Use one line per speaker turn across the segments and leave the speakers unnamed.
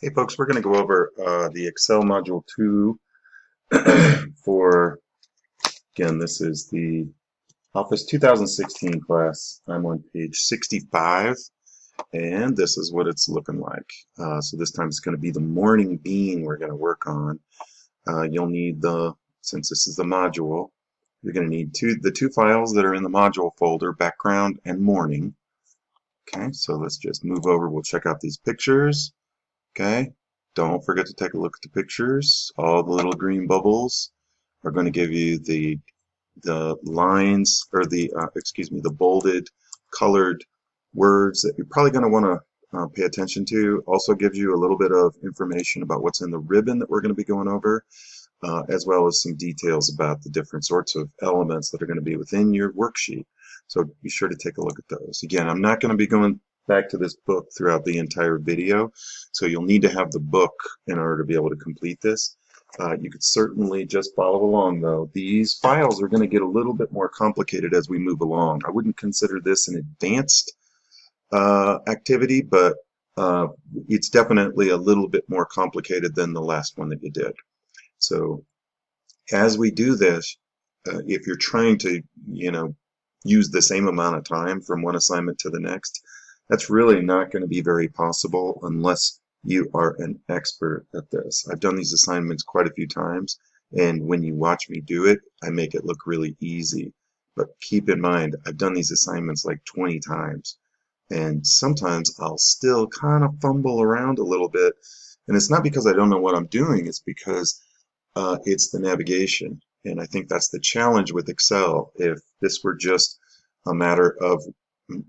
Hey folks, we're going to go over the Excel Module 2 for, again, this is the Office 2016 class. I'm on page 65, and this is what it's looking like. So this time it's going to be the morning bean we're going to work on. You'll need since this is the module, you're going to need the two files that are in the module folder, background and morning. Okay, so let's just move over. We'll check out these pictures. Okay, don't forget to take a look at the pictures. All the little green bubbles are going to give you the lines, or the bolded, colored words that you're probably going to want to pay attention to. Also gives you a little bit of information about what's in the ribbon that we're going to be going over, as well as some details about the different sorts of elements that are going to be within your worksheet. So be sure to take a look at those. Again, I'm not going to be going back to this book throughout the entire video, so you'll need to have the book in order to be able to complete this. You could certainly just follow along, though. These files are going to get a little bit more complicated as we move along. I wouldn't consider this an advanced activity, but it's definitely a little bit more complicated than the last one that you did. So as we do this, if you're trying to, use the same amount of time from one assignment to the next, that's really not going to be very possible unless you are an expert at this. I've done these assignments quite a few times, and when you watch me do it, I make it look really easy. But keep in mind, I've done these assignments like 20 times, and sometimes I'll still kind of fumble around a little bit, and it's not because I don't know what I'm doing, it's because it's the navigation. And I think that's the challenge with Excel. If this were just a matter of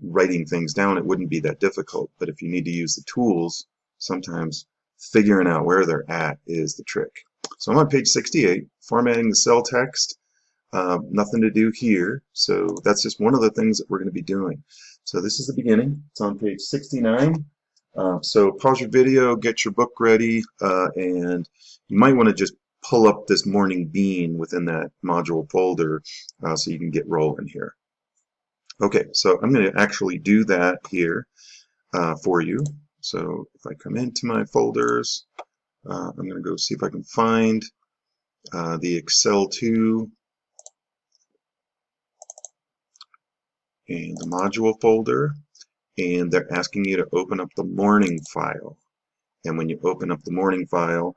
writing things down, it wouldn't be that difficult. But if you need to use the tools, sometimes figuring out where they're at is the trick. So I'm on page 68, formatting the cell text. Nothing to do here. So that's just one of the things that we're going to be doing. So this is the beginning. It's on page 69. So pause your video, get your book ready, and you might want to just pull up this morning bean within that module folder so you can get rolling here. Okay, so I'm going to actually do that here for you. So if I come into my folders, I'm going to go see if I can find the Excel 2 and the module folder, and they're asking you to open up the morning file. And when you open up the morning file,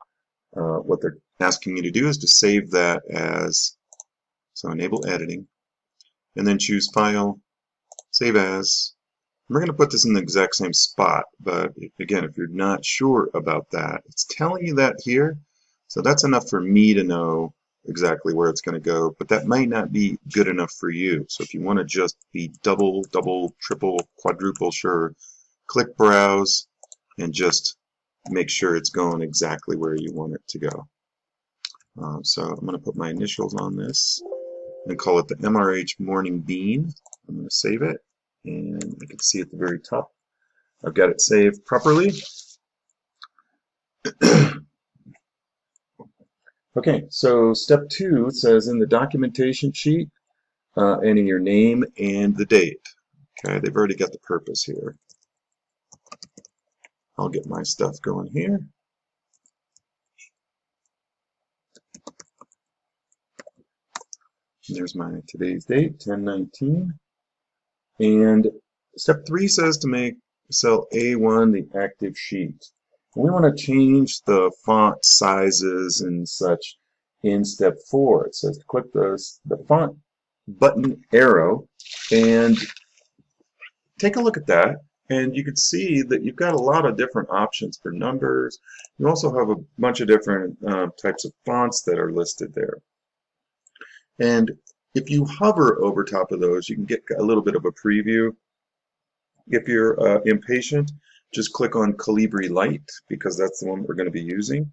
what they're asking you to do is to save that as, so enable editing, and then choose File, Save As. We're going to put this in the exact same spot, but again, if you're not sure about that, it's telling you that here, so that's enough for me to know exactly where it's going to go, but that might not be good enough for you. So if you want to just be double, triple, quadruple sure, click Browse and just make sure it's going exactly where you want it to go. So I'm going to put my initials on this and call it the MRH Morning Bean. I'm going to save it, and you can see at the very top I've got it saved properly. Okay, so step 2 says in the documentation sheet, enter your name and the date. Okay, they've already got the purpose here. I'll get my stuff going here. There's my today's date, 10/19. And step 3 says to make cell A1 the active sheet. We want to change the font sizes and such in step 4. It says to click the font button arrow and take a look at that. And you can see that you've got a lot of different options for numbers. You also have a bunch of different types of fonts that are listed there. And if you hover over top of those, you can get a little bit of a preview. If you're impatient, just click on Calibri Light, because that's the one we're going to be using.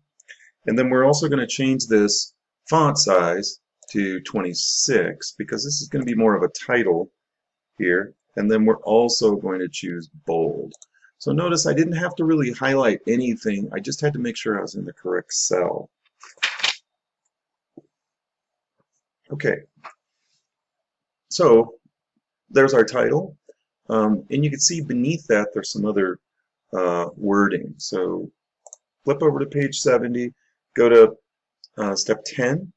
And then we're also going to change this font size to 26, because this is going to be more of a title here. And then we're also going to choose bold. So notice I didn't have to really highlight anything. I just had to make sure I was in the correct cell. Okay, so there's our title, and you can see beneath that there's some other wording. So flip over to page 70, go to step 10.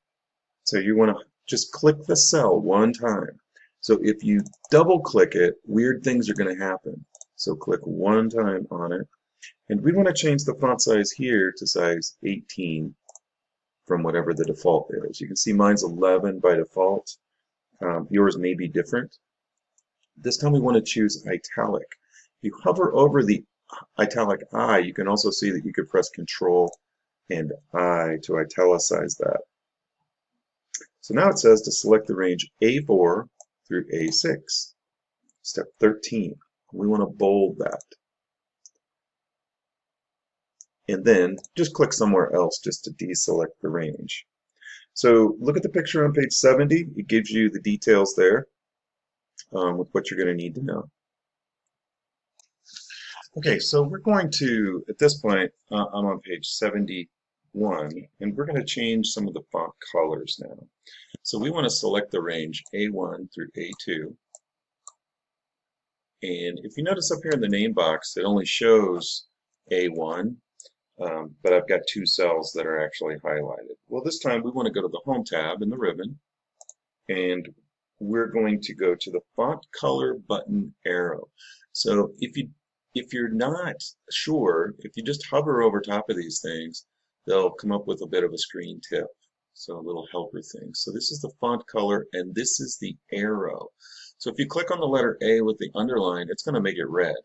So you want to just click the cell one time. So if you double click it, weird things are going to happen. So click one time on it. And we want to change the font size here to size 18 from whatever the default is. You can see mine's 11 by default. Yours may be different. This time we want to choose italic. If you hover over the italic I, you can also see that you could press Control and I to italicize that. So now it says to select the range A4 through A6. Step 13. We want to bold that. And then just click somewhere else just to deselect the range. So look at the picture on page 70. It gives you the details there with what you're going to need to know. Okay, so we're going to, at this point, I'm on page 71, and we're going to change some of the font colors now. So we want to select the range A1 through A2. And if you notice up here in the name box, it only shows A1, but I've got two cells that are actually highlighted. Well, this time we want to go to the Home tab in the ribbon, and we're going to go to the Font Color button arrow. So if you're not sure, if you just hover over top of these things, they'll come up with a bit of a screen tip. So a little helper thing. So this is the font color, and this is the arrow. So if you click on the letter A with the underline, it's going to make it red.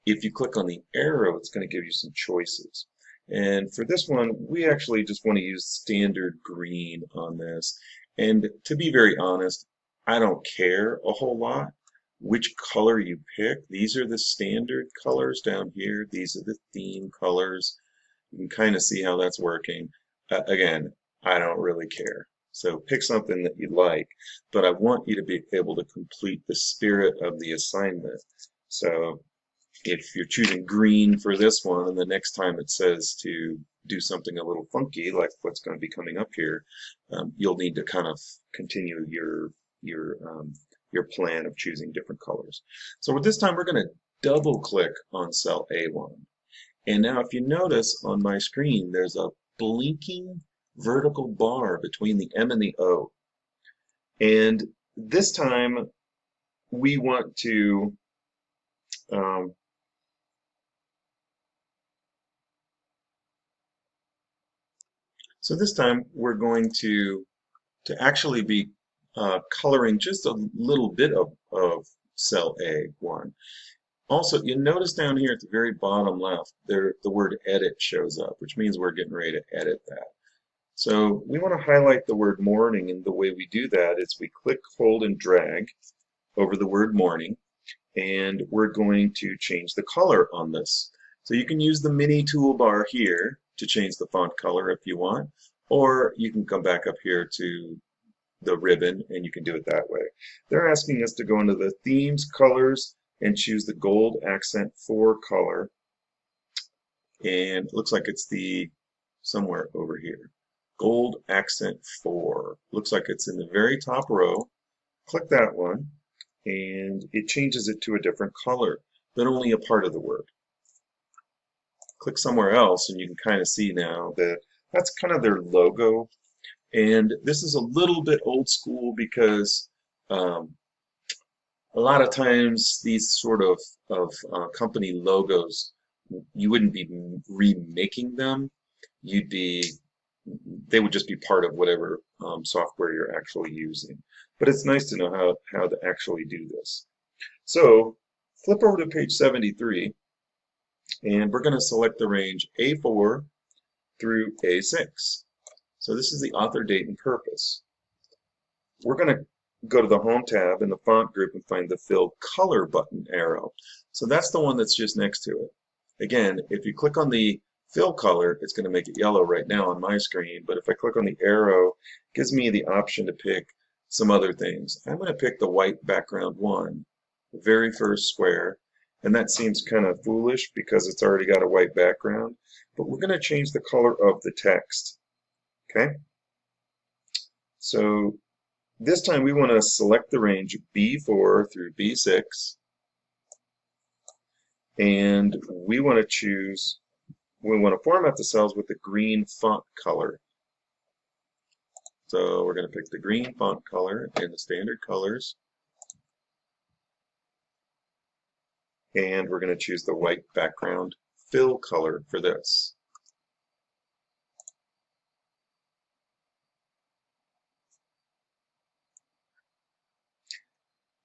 If you click on the arrow, it's going to give you some choices. And for this one, we actually just want to use standard green on this. And to be very honest, I don't care a whole lot which color you pick. These are the standard colors down here. These are the theme colors. You can kind of see how that's working. Again, I don't really care. So pick something that you like, but I want you to be able to complete the spirit of the assignment. So if you're choosing green for this one, and the next time it says to do something a little funky, like what's going to be coming up here, you'll need to kind of continue your plan of choosing different colors. So with this time, we're going to double click on cell A1. And now if you notice on my screen, there's a blinking vertical bar between the M and the O. And this time we want to so this time we're going to actually be coloring just a little bit of cell A1. Also, you notice down here at the very bottom left, the word edit shows up, which means we're getting ready to edit that. So we want to highlight the word morning, and the way we do that is we click, hold, and drag over the word morning, and we're going to change the color on this. So you can use the mini toolbar here to change the font color if you want, or you can come back up here to the ribbon and you can do it that way. They're asking us to go into the themes, colors, and choose the gold accent 4 color, and it looks like it's the somewhere over here. Gold accent 4. Looks like it's in the very top row. Click that one, and it changes it to a different color, but only a part of the word. Click somewhere else, and you can kind of see now that that's kind of their logo. And this is a little bit old school because a lot of times these sort of company logos, you wouldn't be remaking them. They would just be part of whatever software you're actually using. But it's nice to know how to actually do this. So flip over to page 73, and we're going to select the range A4 through A6. So this is the author, date, and purpose. We're going to go to the Home tab in the Font group and find the Fill Color button arrow. So that's the one that's just next to it. Again, if you click on the Fill Color, it's going to make it yellow right now on my screen, but if I click on the arrow, it gives me the option to pick some other things. I'm going to pick the white background one, the very first square, and that seems kind of foolish because it's already got a white background, but we're going to change the color of the text. Okay? So this time we want to select the range B4 through B6, and we want to choose we want to format the cells with the green font color. So we're going to pick the green font color in the standard colors. And we're going to choose the white background fill color for this.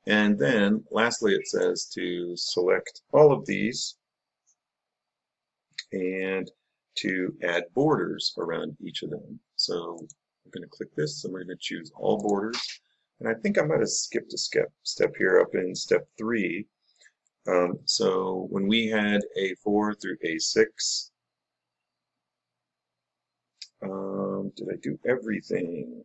And then lastly it says to select all of these and to add borders around each of them. So I'm going to click this and we're going to choose all borders. And I think I might have skipped a step here up in step 3. So when we had A4 through A6, did I do everything?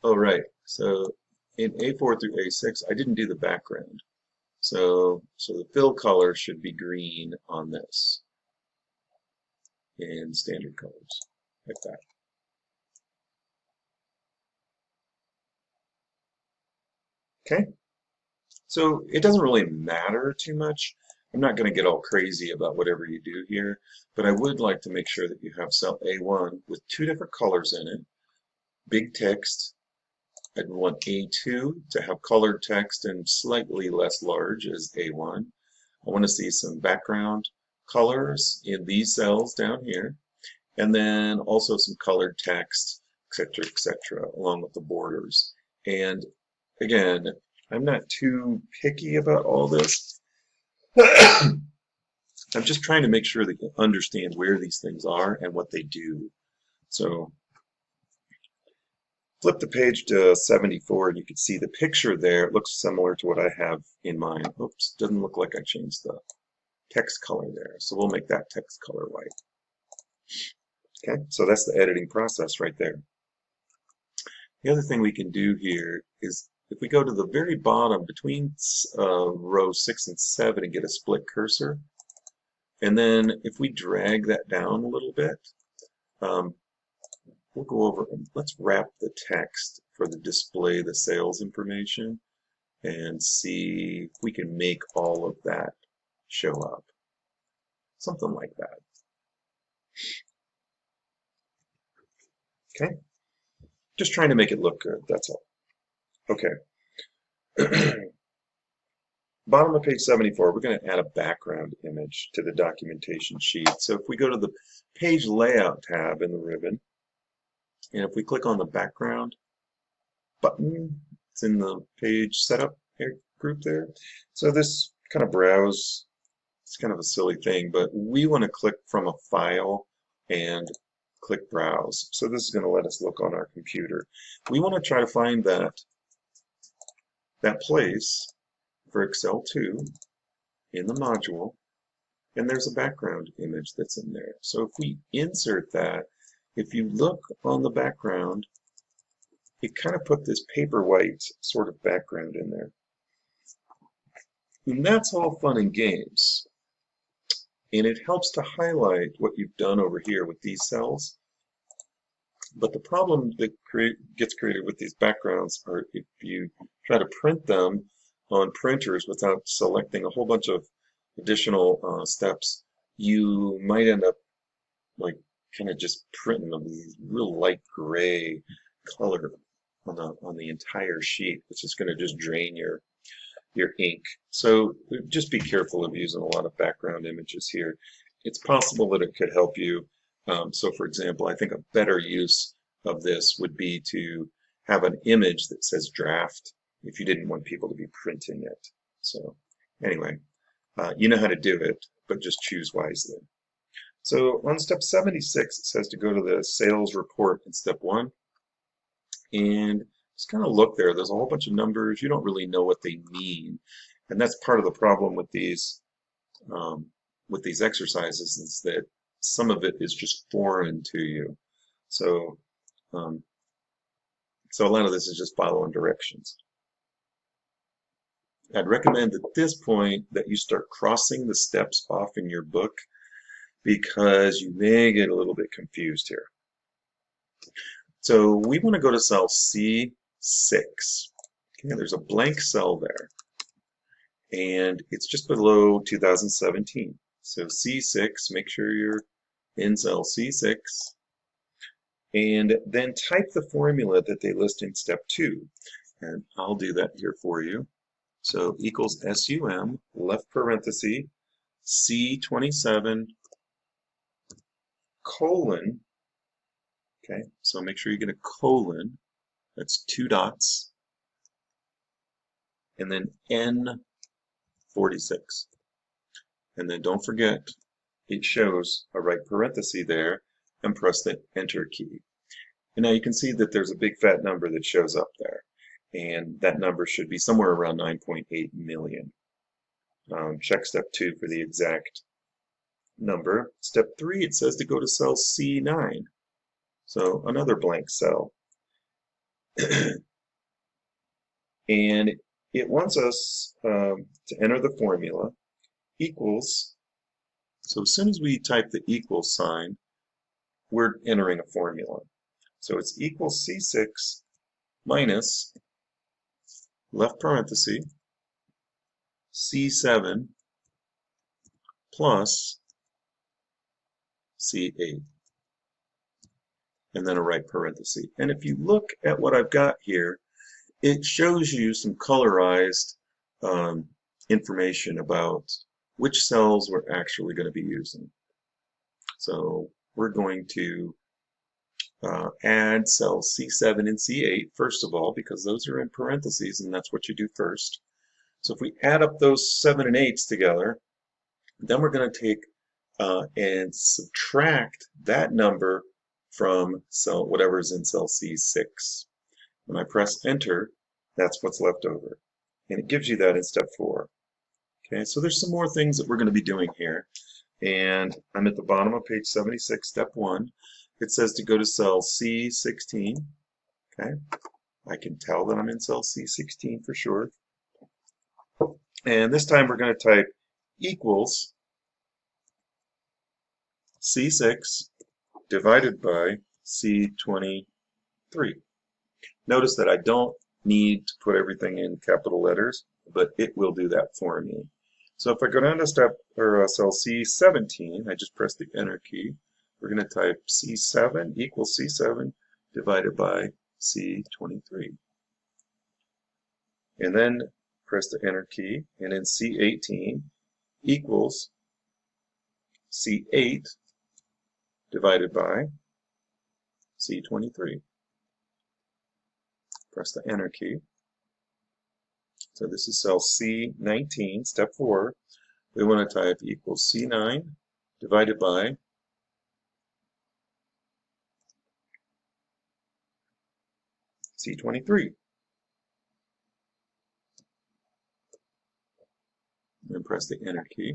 Oh, right. So in A4 through A6, I didn't do the background. So the fill color should be green on this in standard colors, like that. Okay. So it doesn't really matter too much. I'm not going to get all crazy about whatever you do here, but I would like to make sure that you have cell A1 with 2 different colors in it, big text. I'd want A2 to have colored text and slightly less large as A1. I want to see some background colors in these cells down here, and then also some colored text, etc., along with the borders. And again, I'm not too picky about all this. I'm just trying to make sure that you understand where these things are and what they do. So flip the page to 74 and you can see the picture there. It looks similar to what I have in mind. Oops, doesn't look like I changed the text color there. So we'll make that text color white. Okay, so that's the editing process right there. The other thing we can do here is if we go to the very bottom between row 6 and 7 and get a split cursor, and then if we drag that down a little bit, we'll go over and let's wrap the text for the display the sales information and see if we can make all of that show up. Something like that. Okay? Just trying to make it look good, that's all. Okay. Bottom of page 74, we're going to add a background image to the documentation sheet. So if we go to the page layout tab in the ribbon, and if we click on the background button, it's in the page setup group there. So this kind of browse, it's kind of a silly thing, but we want to click from a file and click browse. So this is going to let us look on our computer. We want to try to find that place for Excel 2 in the module, and there's a background image that's in there. So if we insert that, if you look on the background, it kind of put this paper white sort of background in there. And that's all fun and games. And it helps to highlight what you've done over here with these cells. But the problem that gets created with these backgrounds are if you try to print them on printers without selecting a whole bunch of additional steps, you might end up like kind of just printing them with real light gray color on the entire sheet, which is going to just drain your ink. So just be careful of using a lot of background images here. It's possible that it could help you. So for example, I think a better use of this would be to have an image that says draft if you didn't want people to be printing it. So anyway, you know how to do it, but just choose wisely. So on step 76, it says to go to the sales report in step 1 and just kind of look there. There's a whole bunch of numbers. You don't really know what they mean. And that's part of the problem with these exercises is that some of it is just foreign to you. So, so a lot of this is just following directions. I'd recommend at this point that you start crossing the steps off in your book because you may get a little bit confused here. So we want to go to cell C6 Okay, there's a blank cell there, and it's just below 2017. So C6, make sure you're in cell C6, and then type the formula that they list in step 2. And I'll do that here for you. So equals SUM, left parenthesis, C27 colon, okay, so make sure you get a colon, that's 2 dots, and then N46. And then don't forget, it shows a right parenthesis there, and press the Enter key. And now you can see that there's a big fat number that shows up there, and that number should be somewhere around 9.8 million. Check step 2 for the exact number. Step 3, it says to go to cell C9, so another blank cell. And it wants us to enter the formula equals, so as soon as we type the equal sign, we're entering a formula. So it's equals C6 minus, left parenthesis, C7 plus C8, and then a right parenthesis. And if you look at what I've got here, it shows you some colorized information about which cells we're actually going to be using. So we're going to add cells C7 and C8 first of all, because those are in parentheses and that's what you do first. So if we add up those 7 and 8s together, then we're going to take and subtract that number from cell whatever is in cell C6. When I press Enter, that's what's left over. And it gives you that in step 4. Okay, so there's some more things that we're going to be doing here. And I'm at the bottom of page 76, step 1. It says to go to cell C16. Okay, I can tell that I'm in cell C16 for sure. And this time we're going to type equals C6 divided by C23. Notice that I don't need to put everything in capital letters, but it will do that for me. So if I go down to cell C17, I just press the Enter key. We're going to type C7 equals C7 divided by C23. And then press the Enter key, and then C18 equals C8 divided by C23. Press the Enter key. So this is cell C19, step 4. We want to type equals C9 divided by C23. And press the Enter key.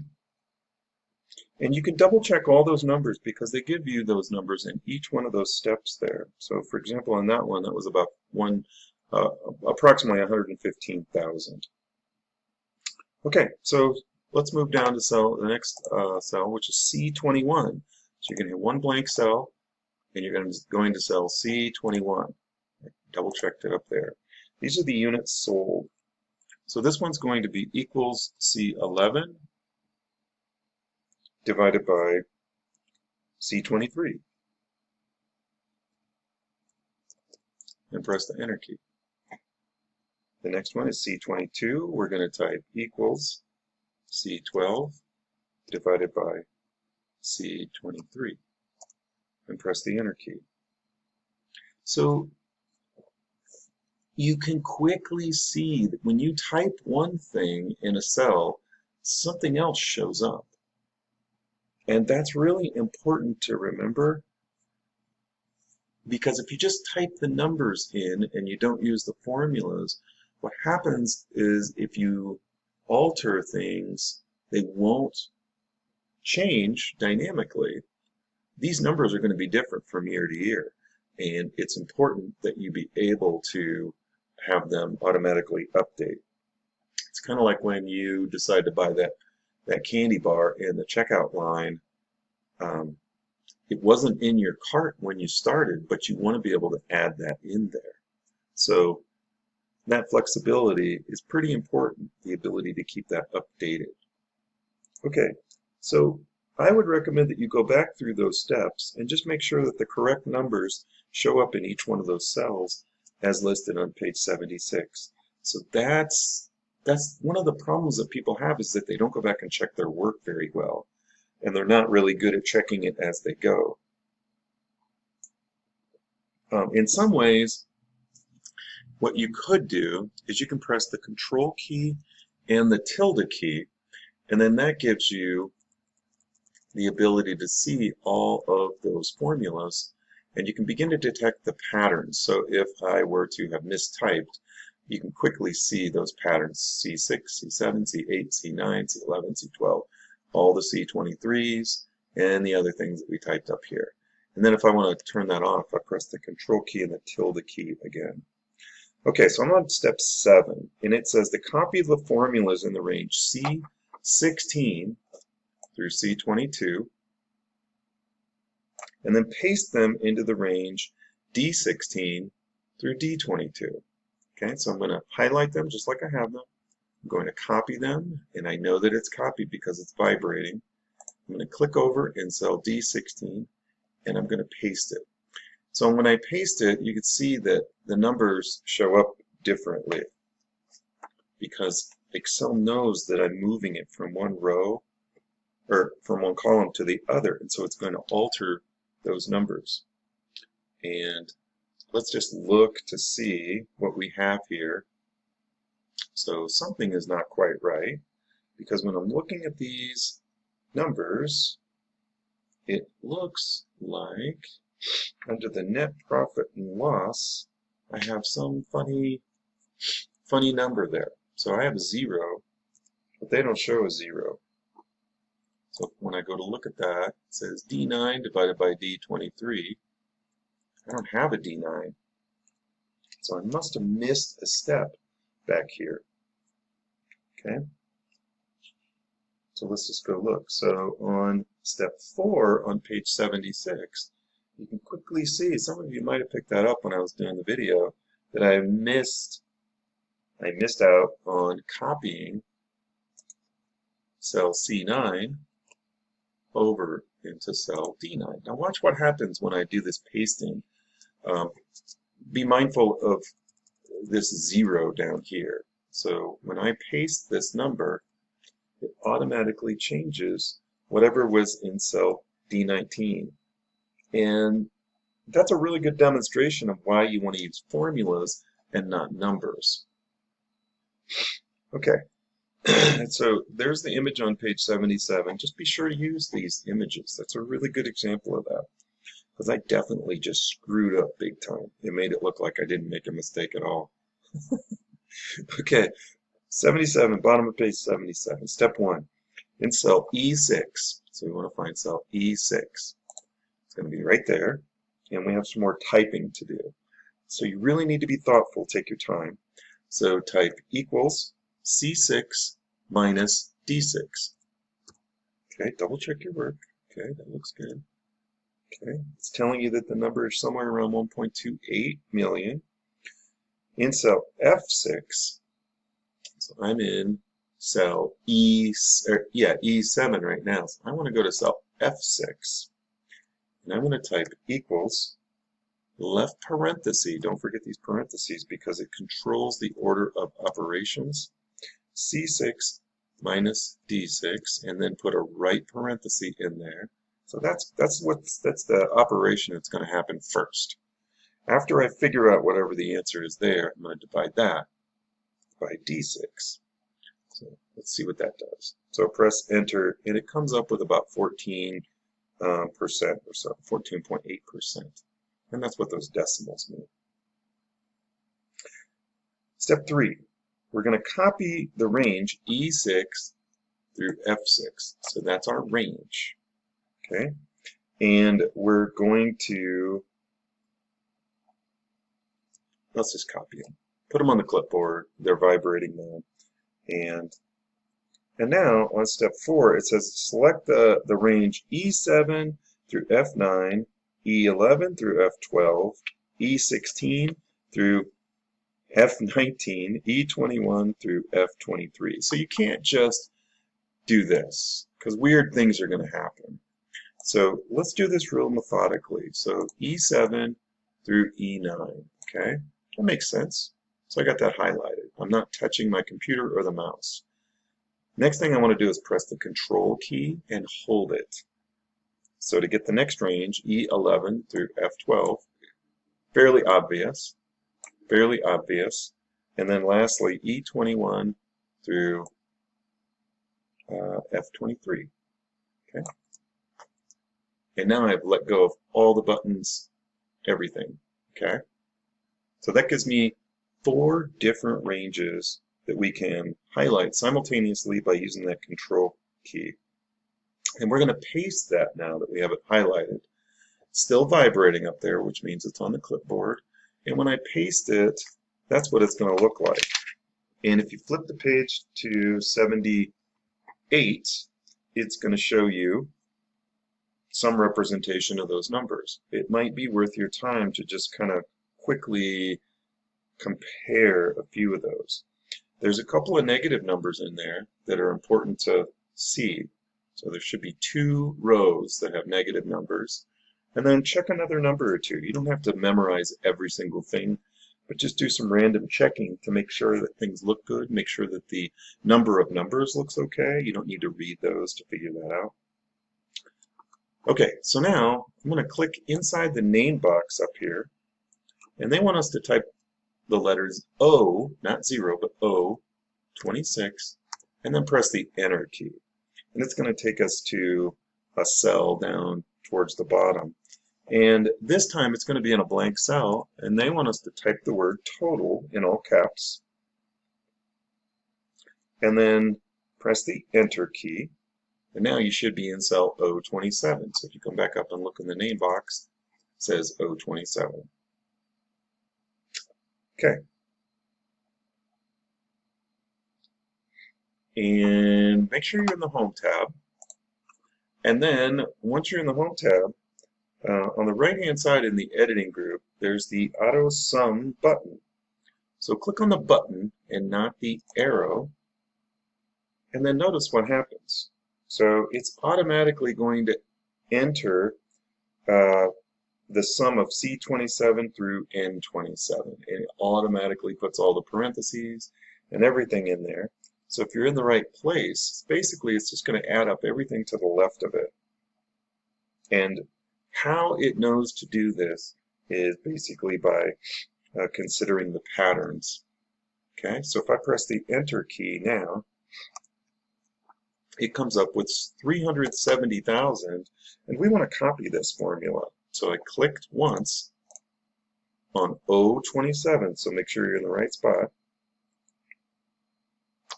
And you can double check all those numbers because they give you those numbers in each one of those steps there. So for example, on that one, that was about approximately 115,000. Okay, so let's move down to the next cell, which is C21. So you're going to hit one blank cell, and you're going to cell C21. I double checked it up there. These are the units sold. So this one's going to be equals C11 divided by C23. And press the Enter key. The next one is C22. We're going to type equals C12 divided by C23. And press the Enter key. So you can quickly see that when you type one thing in a cell, something else shows up. And that's really important to remember, because if you just type the numbers in and you don't use the formulas, what happens is if you alter things, they won't change dynamically. These numbers are going to be different from year to year, and it's important that you be able to have them automatically update. It's kind of like when you decide to buy that candy bar in the checkout line. It wasn't in your cart when you started, but you want to be able to add that in there. So That flexibility is pretty important, the ability to keep that updated. Okay, so I would recommend that you go back through those steps and just make sure that the correct numbers show up in each one of those cells as listed on page 76. So that's one of the problems that people have, is that they don't go back and check their work very well, and they're not really good at checking it as they go. In some ways, what you could do is you can press the Control key and the tilde key, and then that gives you the ability to see all of those formulas, and you can begin to detect the patterns. So if I were to have mistyped, you can quickly see those patterns: C6, C7, C8, C9, C11, C12, all the C23s, and the other things that we typed up here. And then if I want to turn that off, I press the Control key and the tilde key again. Okay, so I'm on step 7, and it says to copy the formulas in the range C16 through C22, and then paste them into the range D16 through D22. Okay, so I'm going to highlight them just like I have them. I'm going to copy them, and I know that it's copied because it's vibrating. I'm going to click over in cell D16, and I'm going to paste it. So when I paste it, you can see that the numbers show up differently because Excel knows that I'm moving it from one row or from one column to the other, and so it's going to alter those numbers. And let's just look to see what we have here. So something is not quite right, because when I'm looking at these numbers, it looks like under the net profit and loss, I have some funny number there. So I have a 0, but they don't show a 0. So when I go to look at that, it says D9 divided by D23. I don't have a D9. So I must have missed a step back here. Okay? So let's just go look. So on step 4 on page 76, you can quickly see, some of you might have picked that up when I was doing the video, that I missed out on copying cell C9 over into cell D9. Now watch what happens when I do this pasting. Be mindful of this 0 down here. So when I paste this number, it automatically changes whatever was in cell D19. And that's a really good demonstration of why you want to use formulas and not numbers. Okay, so there's the image on page 77. Just be sure to use these images. That's a really good example of that, because I definitely just screwed up big time. It made it look like I didn't make a mistake at all. Okay, 77, bottom of page 77, step 1. In cell E6, so we want to find cell E6. It's going to be right there, and we have some more typing to do. So you really need to be thoughtful, take your time. So type equals C6 minus D6. Okay, double check your work. Okay, that looks good. Okay, it's telling you that the number is somewhere around 1.28 million. In cell F6, so I'm in cell E7 right now. So I want to go to cell F6, and I'm going to type equals left parenthesis. Don't forget these parentheses because it controls the order of operations. C6 minus D6, and then put a right parenthesis in there. So that's the operation that's going to happen first. After I figure out whatever the answer is there, I'm going to divide that by D6. So let's see what that does. So press enter, and it comes up with about 14% or so, 14.8%. And that's what those decimals mean. Step 3, we're going to copy the range E6 through F6. So that's our range. Okay? And we're going to, let's just copy them. Put them on the clipboard. They're vibrating now. And now on step 4, it says select the range E7 through F9, E11 through F12, E16 through F19, E21 through F23. So you can't just do this because weird things are going to happen. So let's do this real methodically. So E7 through E9, okay? That makes sense. So I got that highlighted. I'm not touching my computer or the mouse. Next thing I want to do is press the Control key and hold it. So to get the next range, E11 through F12, fairly obvious, fairly obvious. And then lastly, E21 through F23, okay? And now I've let go of all the buttons, everything, okay? So that gives me 4 different ranges that we can highlight simultaneously by using that Control key. And we're going to paste that now that we have it highlighted. Still vibrating up there, which means it's on the clipboard. And when I paste it, that's what it's going to look like. And if you flip the page to 78, it's going to show you some representation of those numbers. It might be worth your time to just kind of quickly compare a few of those. There's a couple of negative numbers in there that are important to see. So there should be 2 rows that have negative numbers. And then check another number or two. You don't have to memorize every single thing, but just do some random checking to make sure that things look good, make sure that the number of numbers looks okay. You don't need to read those to figure that out. Okay, so now I'm going to click inside the name box up here, and they want us to type the letters O, not 0, but O, 26, and then press the Enter key. And it's going to take us to a cell down towards the bottom. And this time it's going to be in a blank cell, and they want us to type the word total in all caps, and then press the Enter key. And now you should be in cell O27. So if you come back up and look in the name box, it says O27. Okay. And make sure you're in the Home tab. And then once you're in the Home tab, on the right-hand side in the editing group, there's the Autosum button. So click on the button and not the arrow, and then notice what happens. So it's automatically going to enter the sum of C27 through N27, and it automatically puts all the parentheses and everything in there. So if you're in the right place, basically it's just going to add up everything to the left of it. And how it knows to do this is basically by considering the patterns. Okay, so if I press the Enter key now, it comes up with 370,000, and we want to copy this formula. So I clicked once on O27, so make sure you're in the right spot,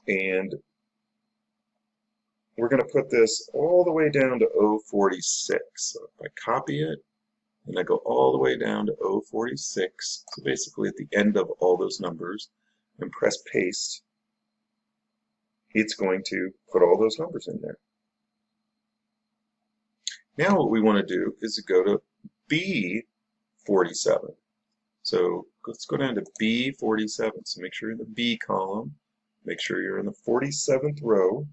and we're going to put this all the way down to O46. So if I copy it, and I go all the way down to O46, so basically at the end of all those numbers, and press paste, it's going to put all those numbers in there. Now what we want to do is go to B47. So let's go down to B47. So make sure you're in the B column, make sure you're in the 47th row,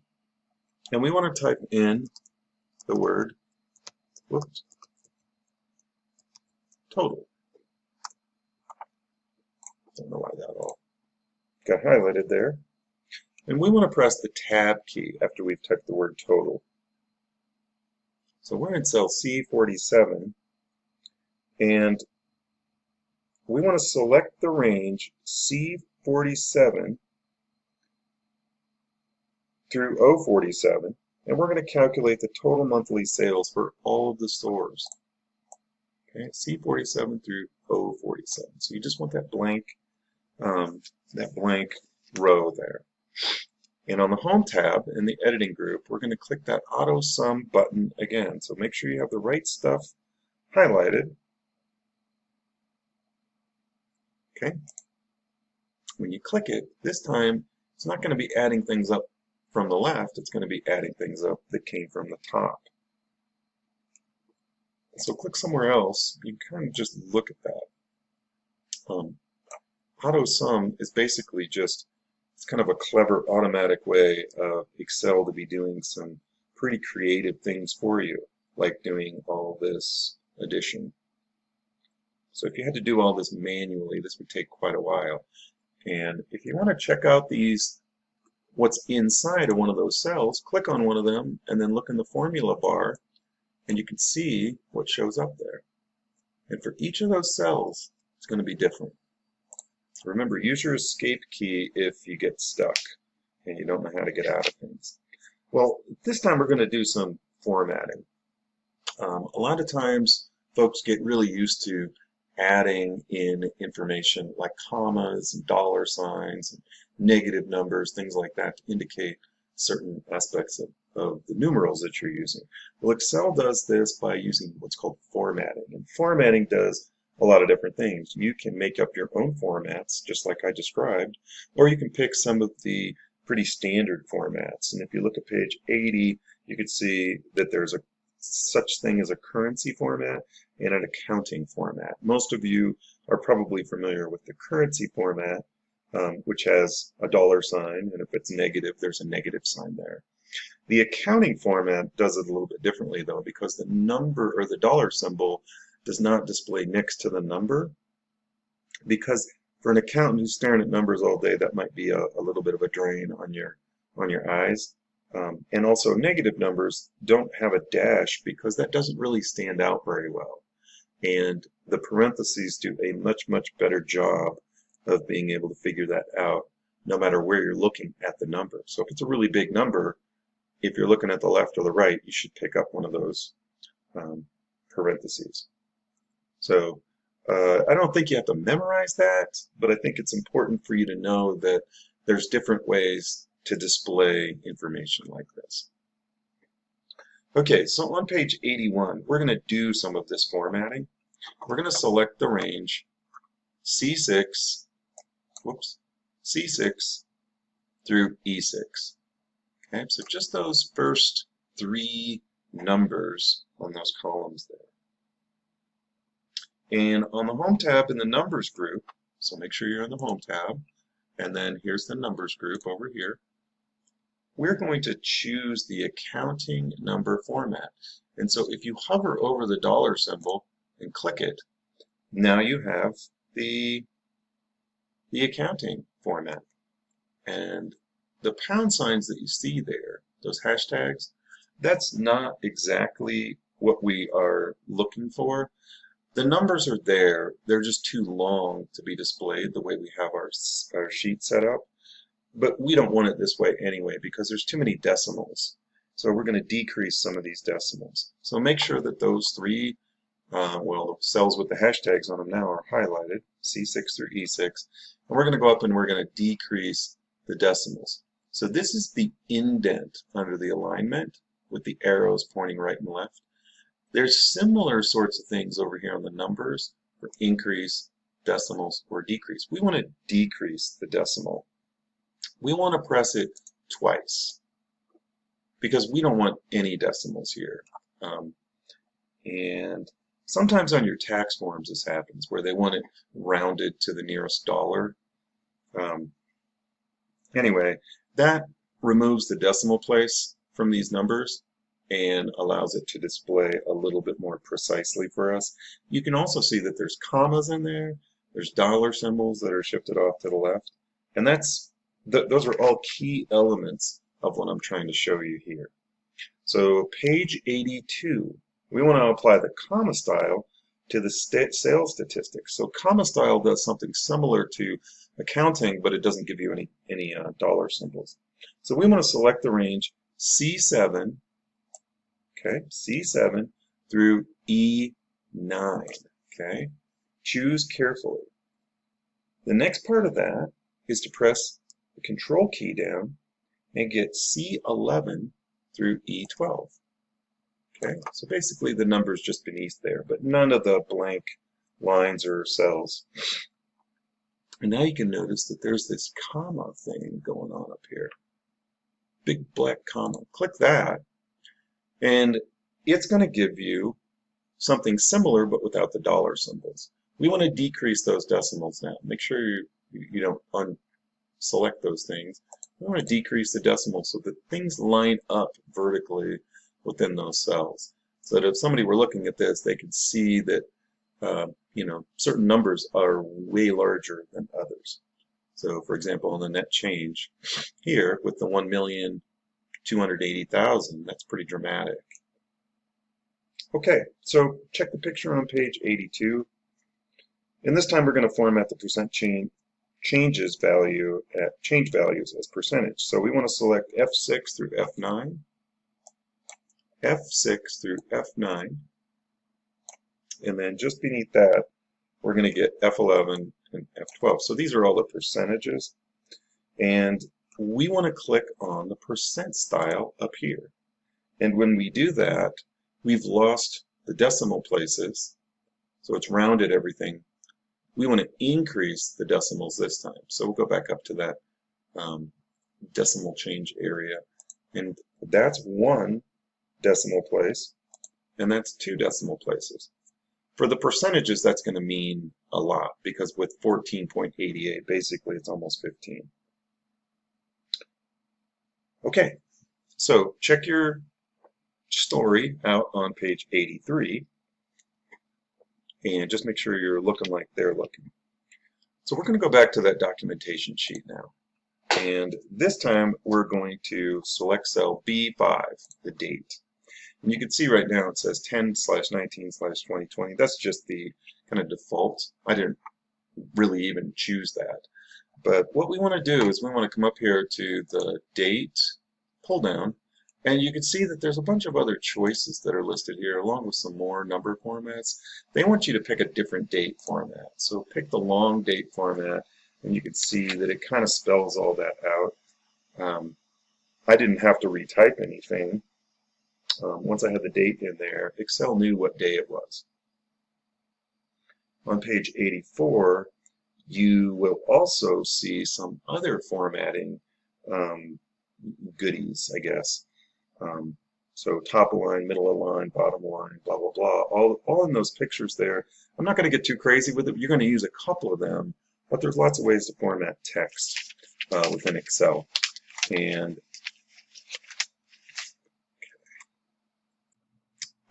and we want to type in the word, whoops, total. Don't know why that all got highlighted there. And we want to press the Tab key after we've typed the word total. So we're in cell C47, and we want to select the range C47 through O47, and we're going to calculate the total monthly sales for all of the stores. Okay, C47 through O47. So you just want that blank row there. And on the Home tab in the Editing group, we're going to click that Autosum button again. So make sure you have the right stuff highlighted. Okay. When you click it, this time it's not going to be adding things up from the left, it's going to be adding things up that came from the top. So click somewhere else, you can kind of just look at that. Autosum is basically just, it's kind of a clever automatic way of Excel to be doing some pretty creative things for you, like doing all this addition. So if you had to do all this manually, this would take quite a while. And if you want to check out what's inside of one of those cells, click on one of them and then look in the formula bar and you can see what shows up there. And for each of those cells, it's going to be different. Remember, use your escape key if you get stuck and you don't know how to get out of things. Well, this time we're going to do some formatting. A lot of times folks get really used to adding in information like commas and dollar signs and negative numbers, things like that, to indicate certain aspects of the numerals that you're using. Well, Excel does this by using what's called formatting. And formatting does a lot of different things. You can make up your own formats, just like I described, or you can pick some of the pretty standard formats. And if you look at page 80, you can see that there's a such thing as a currency format and an accounting format. Most of you are probably familiar with the currency format, which has a dollar sign, and if it's negative, there's a negative sign there. The accounting format does it a little bit differently, though, because the number or the dollar symbol does not display next to the number, because for an accountant who's staring at numbers all day, that might be a little bit of a drain on your eyes. And also negative numbers don't have a dash because that doesn't really stand out very well. And the parentheses do a much, much better job of being able to figure that out no matter where you're looking at the number. So if it's a really big number, if you're looking at the left or the right, you should pick up one of those parentheses. So I don't think you have to memorize that, but I think it's important for you to know that there's different ways to display information like this. Okay, so on page 81, we're going to do some of this formatting. We're going to select the range C6, C6 through E6. Okay, so just those first three numbers on those columns there. And on the Home tab in the Numbers group, so make sure you're in the Home tab, and then here's the Numbers group over here. We're going to choose the accounting number format. And so if you hover over the dollar symbol and click it, now you have the accounting format. And the pound signs that you see there, those hashtags, that's not exactly what we are looking for. The numbers are there, they're just too long to be displayed the way we have our sheet set up. But we don't want it this way anyway because there's too many decimals. So we're going to decrease some of these decimals. So make sure that those three, the cells with the hashtags on them now are highlighted, C6 through E6. And we're going to go up and we're going to decrease the decimals. So this is the indent under the alignment with the arrows pointing right and left. There's similar sorts of things over here on the numbers for increase, decimals, or decrease. We want to decrease the decimal. We want to press it twice because we don't want any decimals here. And sometimes on your tax forms this happens where they want it rounded to the nearest dollar. Anyway, that removes the decimal place from these numbers and allows it to display a little bit more precisely for us. You can also see that there's commas in there, there's dollar symbols that are shifted off to the left, and those are all key elements of what I'm trying to show you here. So page 82, we want to apply the comma style to the sales statistics. So comma style does something similar to accounting, but it doesn't give you any dollar symbols. So we want to select the range C7, okay, C7 through E9, okay. Choose carefully. The next part of that is to press the Control key down and get C11 through E12. Okay, so basically the numbers just beneath there, but none of the blank lines or cells. And now you can notice that there's this comma thing going on up here. Big black comma. Click that, and it's going to give you something similar but without the dollar symbols. We want to decrease those decimals now. Make sure you don't unselect those things. We want to decrease the decimals so that things line up vertically within those cells. So that if somebody were looking at this, they could see that certain numbers are way larger than others. So, for example, in the net change here with the 1,280,000, that's pretty dramatic. Okay, so check the picture on page 82. And this time we're going to format the percent change values as percentage. So we want to select F6 through F9, F6 through F9, and then just beneath that we're going to get F11 and F12. So these are all the percentages, and we want to click on the percent style up here. And when we do that, we've lost the decimal places, so it's rounded everything. We want to increase the decimals this time. So we'll go back up to that decimal change area, and that's 1 decimal place, and that's 2 decimal places. For the percentages, that's going to mean a lot, because with 14.88, basically it's almost 15. Okay, so check your story out on page 83, and just make sure you're looking like they're looking. So we're going to go back to that documentation sheet now, and this time we're going to select cell B5, the date. And you can see right now it says 10/19/2020. That's just the kind of default. I didn't really even choose that. But what we want to do is we want to come up here to the date pull down, and you can see that there's a bunch of other choices that are listed here along with some more number formats. They want you to pick a different date format. So pick the long date format, and you can see that it kind of spells all that out. I didn't have to retype anything. Once I had the date in there, Excel knew what day it was. On page 84, you will also see some other formatting goodies, I guess. So top line, middle of line, bottom line, blah, blah, blah, all in those pictures there. I'm not going to get too crazy with it. You're going to use a couple of them, but there's lots of ways to format text within Excel. And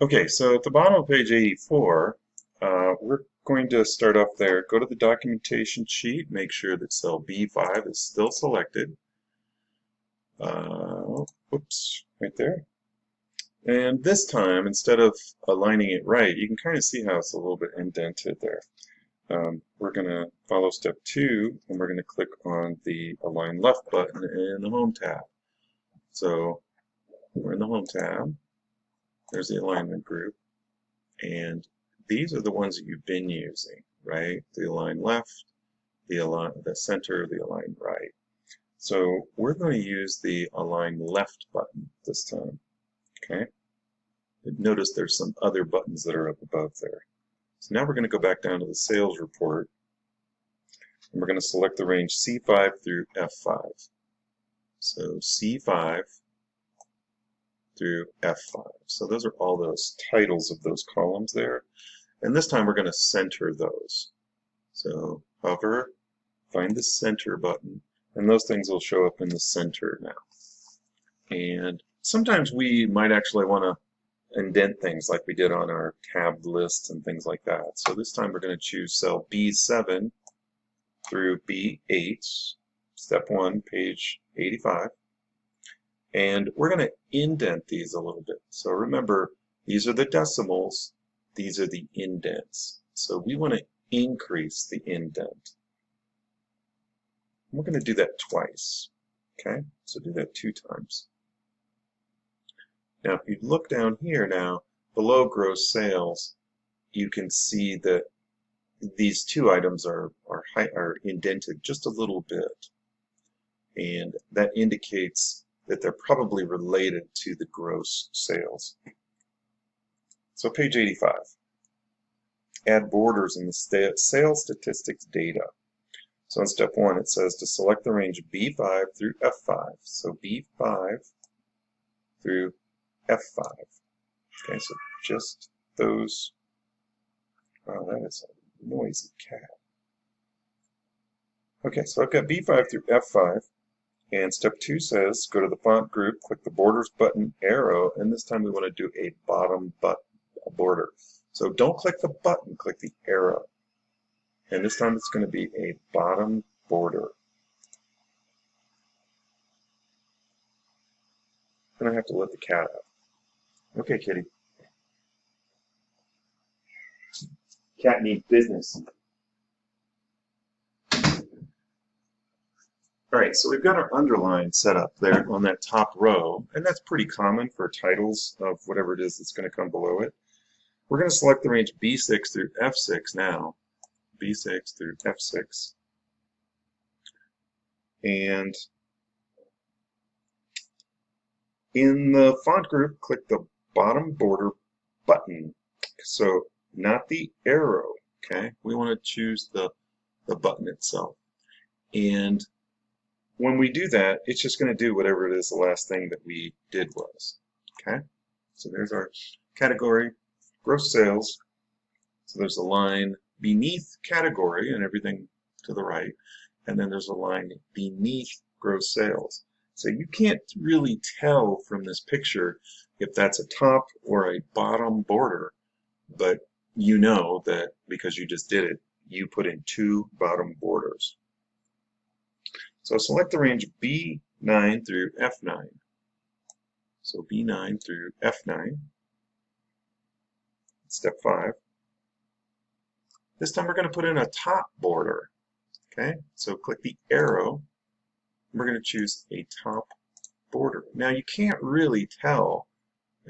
okay, so at the bottom of page 84, we're going to start off there. Go to the documentation sheet, make sure that cell B5 is still selected. Whoops, right there. And this time, instead of aligning it right, you can kind of see how it's a little bit indented there. We're going to follow step 2, and we're going to click on the Align Left button in the Home tab. So we're in the Home tab. There's the alignment group, and these are the ones that you've been using, right? The Align Left, the Center, the Align Right. So we're going to use the Align Left button this time, okay? Notice there's some other buttons that are up above there. So now we're going to go back down to the sales report, and we're going to select the range C5 through F5. So C5 through F5. So those are all those titles of those columns there. And this time we're going to center those. So hover, find the center button, and those things will show up in the center now. And sometimes we might actually want to indent things like we did on our tabbed lists and things like that. So this time we're going to choose cell B7 through B8, step 1, page 85. And we're going to indent these a little bit. So remember, these are the decimals, these are the indents. So we want to increase the indent. We're going to do that twice. Okay, so do that 2 times. Now, if you look down here now, below gross sales, you can see that these 2 items are indented just a little bit. And that indicates that they're probably related to the gross sales. So page 85. Add borders in the sales statistics data. So in step 1, it says to select the range B5 through F5. So B5 through F5. Okay, so just those. Wow, that is a noisy cat. Okay, so I've got B5 through F5, and step 2 says go to the font group, click the borders button arrow, and this time we want to do a bottom border. So don't click the button, click the arrow. And this time it's going to be a bottom border. I'm going to have to let the cat out. Okay, kitty. Cat needs business. All right, so we've got our underline set up there on that top row, and that's pretty common for titles of whatever it is that's going to come below it. We're going to select the range B6 through F6 now, B6 through F6, and in the font group, click the bottom border button. So not the arrow, okay? We want to choose the button itself. And when we do that, it's just going to do whatever it is the last thing that we did was, okay? So there's our category, gross sales. So there's a line beneath category and everything to the right, and then there's a line beneath gross sales. So you can't really tell from this picture if that's a top or a bottom border, but you know that because you just did it, you put in 2 bottom borders. So select the range B9 through F9. So B9 through F9. Step 5. This time we're going to put in a top border. Okay, so click the arrow. We're going to choose a top border. Now you can't really tell,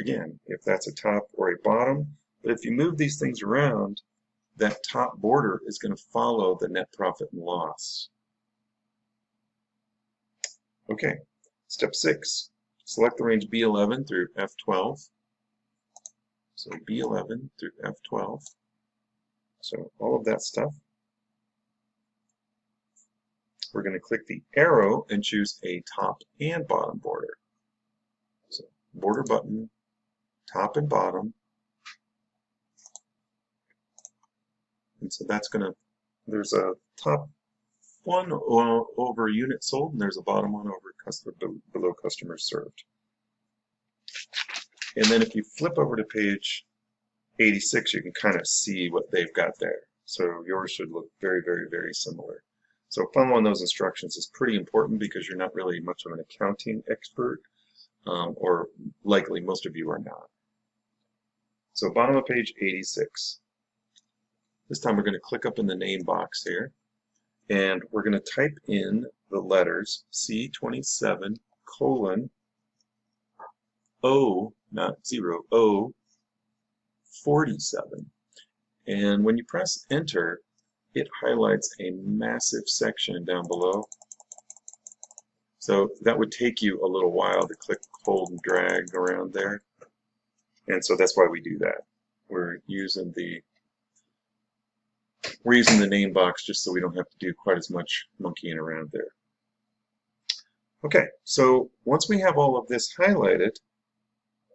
again, if that's a top or a bottom, but if you move these things around, that top border is going to follow the net profit and loss. Okay, step 6. Select the range B11 through F12. So B11 through F12. So all of that stuff. We're going to click the arrow and choose a top and bottom border. So border button, top and bottom. And so that's going to, there's a top one over unit sold, and there's a bottom one over customer below customers served. And then if you flip over to page 86, you can kind of see what they've got there. So yours should look very, very, very similar. So following those instructions is pretty important because you're not really much of an accounting expert, or likely most of you are not. So bottom of page 86. This time we're going to click up in the name box here, and we're going to type in the letters C27 colon O, not 0, O 47. And when you press enter, it highlights a massive section down below. So that would take you a little while to click, hold, and drag around there. And so that's why we do that. We're using the name box just so we don't have to do quite as much monkeying around there. Okay, so once we have all of this highlighted,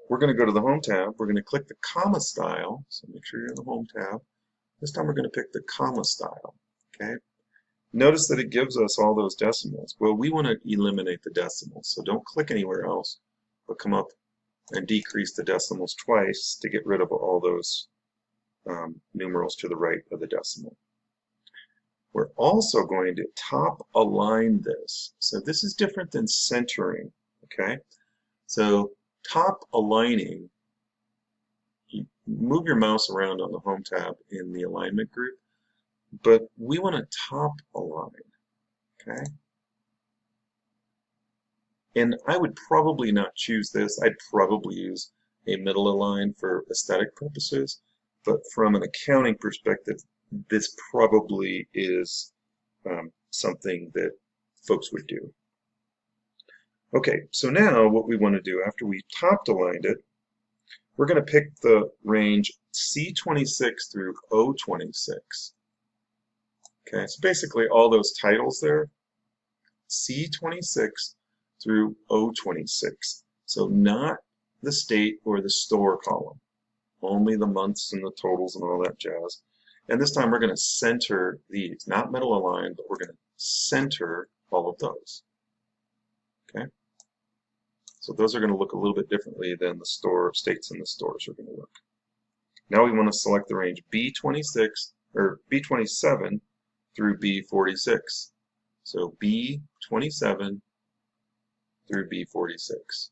we're going to go to the Home tab. We're going to click the comma style. So make sure you're in the Home tab. This time we're going to pick the comma style. Okay. Notice that it gives us all those decimals. Well, we want to eliminate the decimals, so don't click anywhere else, but come up and decrease the decimals twice to get rid of all those numerals to the right of the decimal. We're also going to top align this. So this is different than centering. Okay. So top aligning, you move your mouse around on the Home tab in the alignment group, but we want to top align, okay? And I would probably not choose this. I'd probably use a middle align for aesthetic purposes, but from an accounting perspective, this probably is something that folks would do. Okay, so now what we want to do after we top aligned it, we're going to pick the range C26 through O26. Okay, so basically all those titles there, C26 through O26. So not the state or the store column, only the months and the totals and all that jazz. And this time we're going to center these, not middle align, but we're going to center all of those. Okay? So those are going to look a little bit differently than the store states and the stores are going to look. Now we want to select the range B26 or B27 through B46. So B27 through B46.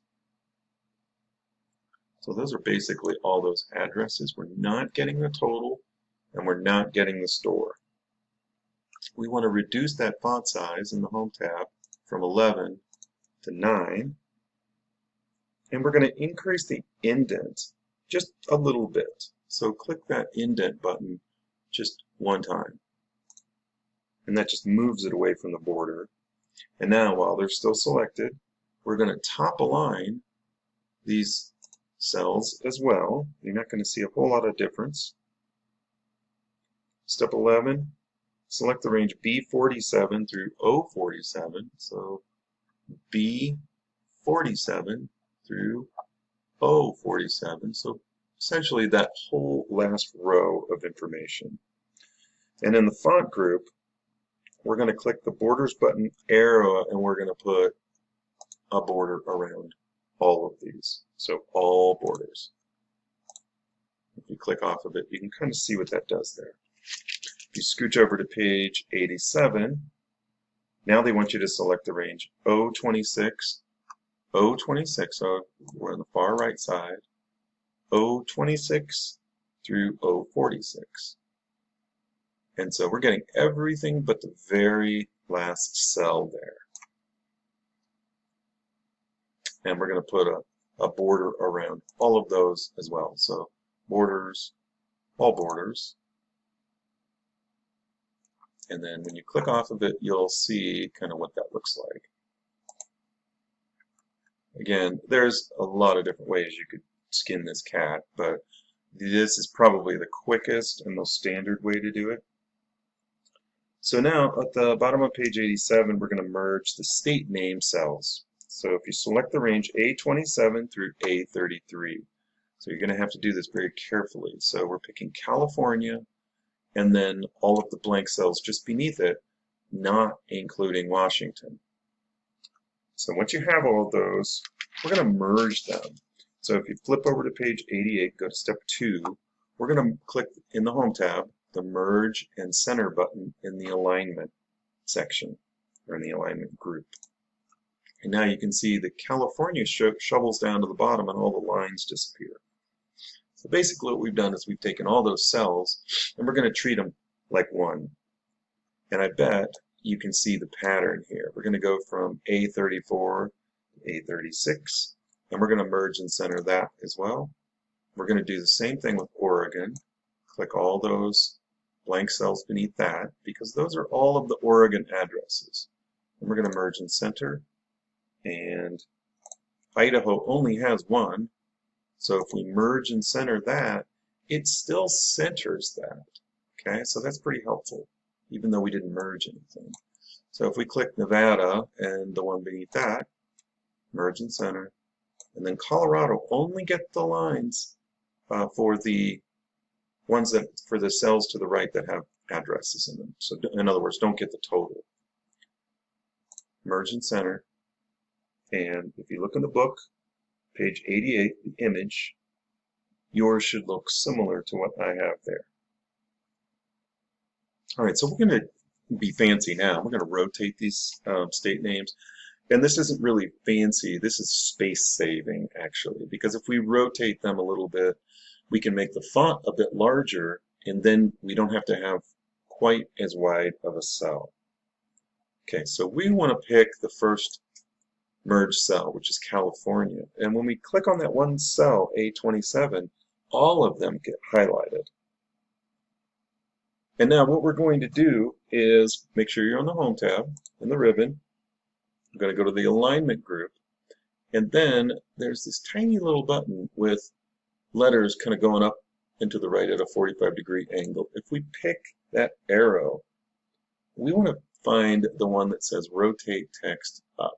So those are basically all those addresses. We're not getting the total and we're not getting the store. We want to reduce that font size in the Home tab from 11 to 9. And we're going to increase the indent just a little bit. So click that indent button just one time. And that just moves it away from the border. And now, while they're still selected, we're going to top align these cells as well. You're not going to see a whole lot of difference. Step 11, select the range B47 through O47. So B47 through O47. So essentially that whole last row of information. And in the font group, we're going to click the borders button arrow and we're going to put a border around all of these. So all borders. If you click off of it, you can kind of see what that does there. If you scooch over to page 87, now they want you to select the range O26, so we're on the far right side, O26 through O46. And so we're getting everything but the very last cell there. And we're going to put a border around all of those as well. So borders, all borders. And then when you click off of it, you'll see kind of what that looks like. Again, there's a lot of different ways you could skin this cat, but this is probably the quickest and most standard way to do it. So now at the bottom of page 87, we're going to merge the state name cells. So if you select the range A27 through A33, so you're going to have to do this very carefully. So we're picking California and then all of the blank cells just beneath it, not including Washington. So once you have all of those, we're going to merge them. So if you flip over to page 88, go to step 2, we're going to click in the Home tab the Merge and Center button in the Alignment section, or in the Alignment group. And now you can see the California shovels down to the bottom and all the lines disappear. So basically what we've done is we've taken all those cells and we're going to treat them like one. And I bet you can see the pattern here. We're going to go from A34 to A36, and we're going to merge and center that as well. We're going to do the same thing with Oregon. Click all those blank cells beneath that, because those are all of the Oregon addresses. And we're going to merge and center. And Idaho only has one, so if we merge and center that, it still centers that. Okay, so that's pretty helpful, even though we didn't merge anything. So if we click Nevada and the one beneath that, merge and center, and then Colorado only get the lines for the ones that for the cells to the right that have addresses in them. So in other words, don't get the total. Merge and center. And if you look in the book, page 88, the image, yours should look similar to what I have there. All right, so we're going to be fancy now. We're going to rotate these state names. And this isn't really fancy. This is space saving, actually, because if we rotate them a little bit, we can make the font a bit larger, and then we don't have to have quite as wide of a cell. Okay, so we want to pick the first merge cell, which is California. And when we click on that one cell, A27, all of them get highlighted. And now what we're going to do is make sure you're on the Home tab in the ribbon. I'm going to go to the Alignment group. And then there's this tiny little button with letters kind of going up and to the right at a 45-degree angle. If we pick that arrow, we want to find the one that says Rotate Text Up.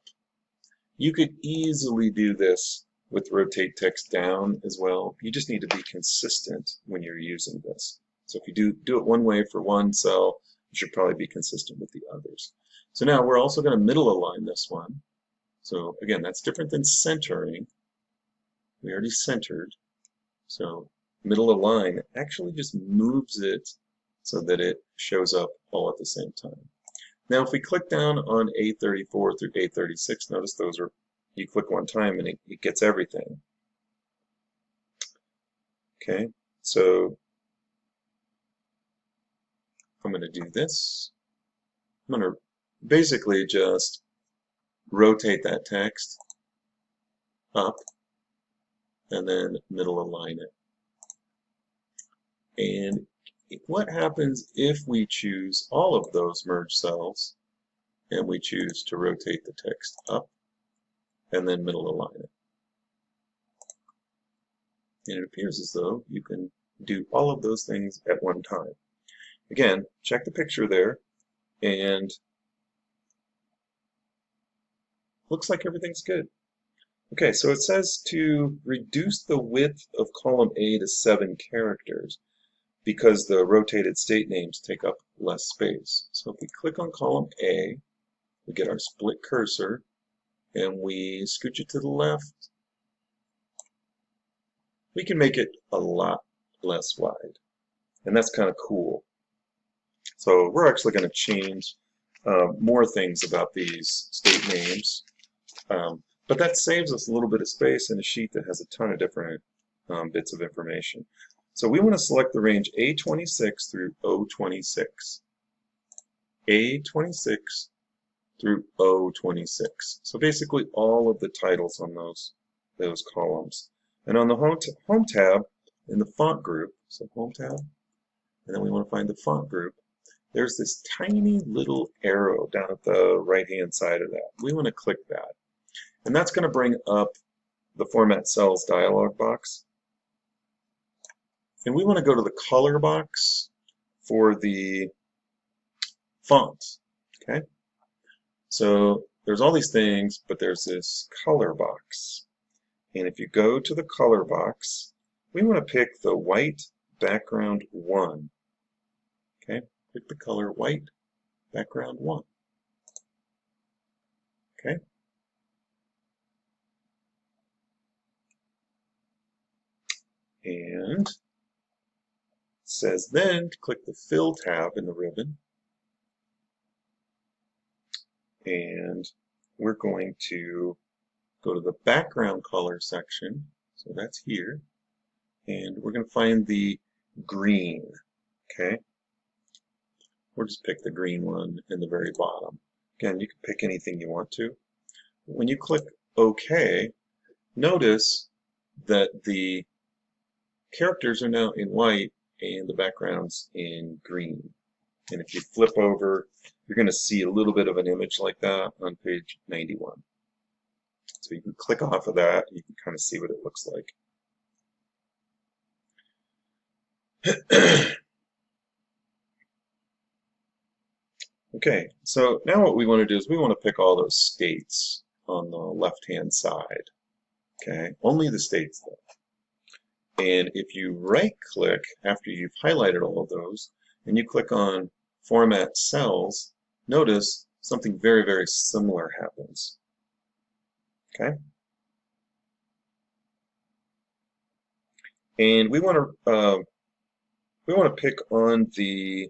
You could easily do this with Rotate Text Down as well. You just need to be consistent when you're using this. So if you do it one way for one cell It should probably be consistent with the others. So now we're also going to middle align this one. So again, that's different than centering. We already centered. So middle align actually just moves it so that it shows up all at the same time. Now if we click down on A34 through A36, notice those are, you click one time and it gets everything. Okay, so I'm going to do this. I'm going to basically just rotate that text up and then middle align it. And what happens if we choose all of those merge cells and we choose to rotate the text up and then middle align it? And it appears as though you can do all of those things at one time. Again, check the picture there, and looks like everything's good. Okay, so it says to reduce the width of column A to 7 characters because the rotated state names take up less space. So if we click on column A, we get our split cursor, and we scooch it to the left, we can make it a lot less wide. And that's kind of cool. So we're actually going to change more things about these state names. But that saves us a little bit of space in a sheet that has a ton of different bits of information. So we want to select the range A26 through O26. A26 through O26. So basically all of the titles on those columns. And on the home tab, in the font group, so home tab, and then we want to find the font group, there's this tiny little arrow down at the right-hand side of that. We want to click that. And that's going to bring up the Format Cells dialog box. And we want to go to the color box for the font. Okay? So there's all these things, but there's this color box. And if you go to the color box, we want to pick the white background 1. Okay? Pick the color white background 1. Okay? And it says then to click the Fill tab in the ribbon. And we're going to go to the background color section. So that's here. And we're going to find the green. Okay? We'll just pick the green one in the very bottom. Again, you can pick anything you want to. When you click OK, notice that the characters are now in white and the background's in green. And if you flip over, you're going to see a little bit of an image like that on page 91. So you can click off of that, and you can kind of see what it looks like. Okay, so now what we want to do is we want to pick all those states on the left-hand side. Okay, only the states though. And if you right-click after you've highlighted all of those, and you click on Format Cells, notice something very, very similar happens. Okay? And we want to pick on the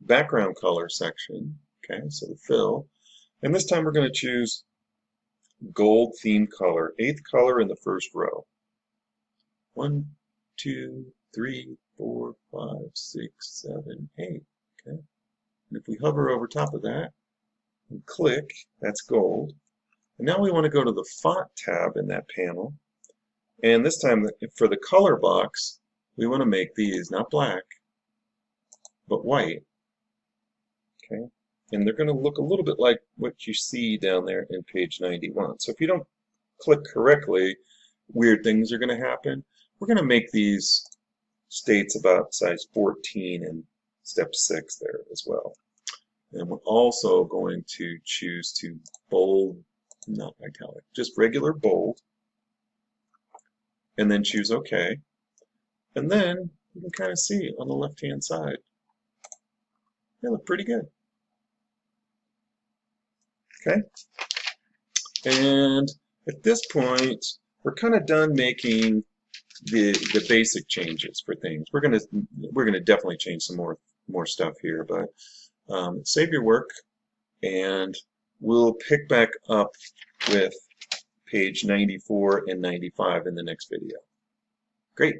background color section. Okay, so the fill. And this time we're going to choose gold theme color, 8th color in the first row. 1, 2, 3, 4, 5, 6, 7, 8. Okay. And if we hover over top of that and click, that's gold. And now we want to go to the font tab in that panel. And this time for the color box, we want to make these not black, but white. Okay. And they're going to look a little bit like what you see down there in page 91. So if you don't click correctly, weird things are going to happen. We're going to make these states about size 14 in step 6 there as well. And we're also going to choose to bold, not italic, just regular bold, and then choose OK. And then you can kind of see on the left-hand side, They look pretty good. Okay, and at this point, we're kind of done making the basic changes for things. We're gonna definitely change some more stuff here, but save your work, and we'll pick back up with page 94 and 95 in the next video. Great.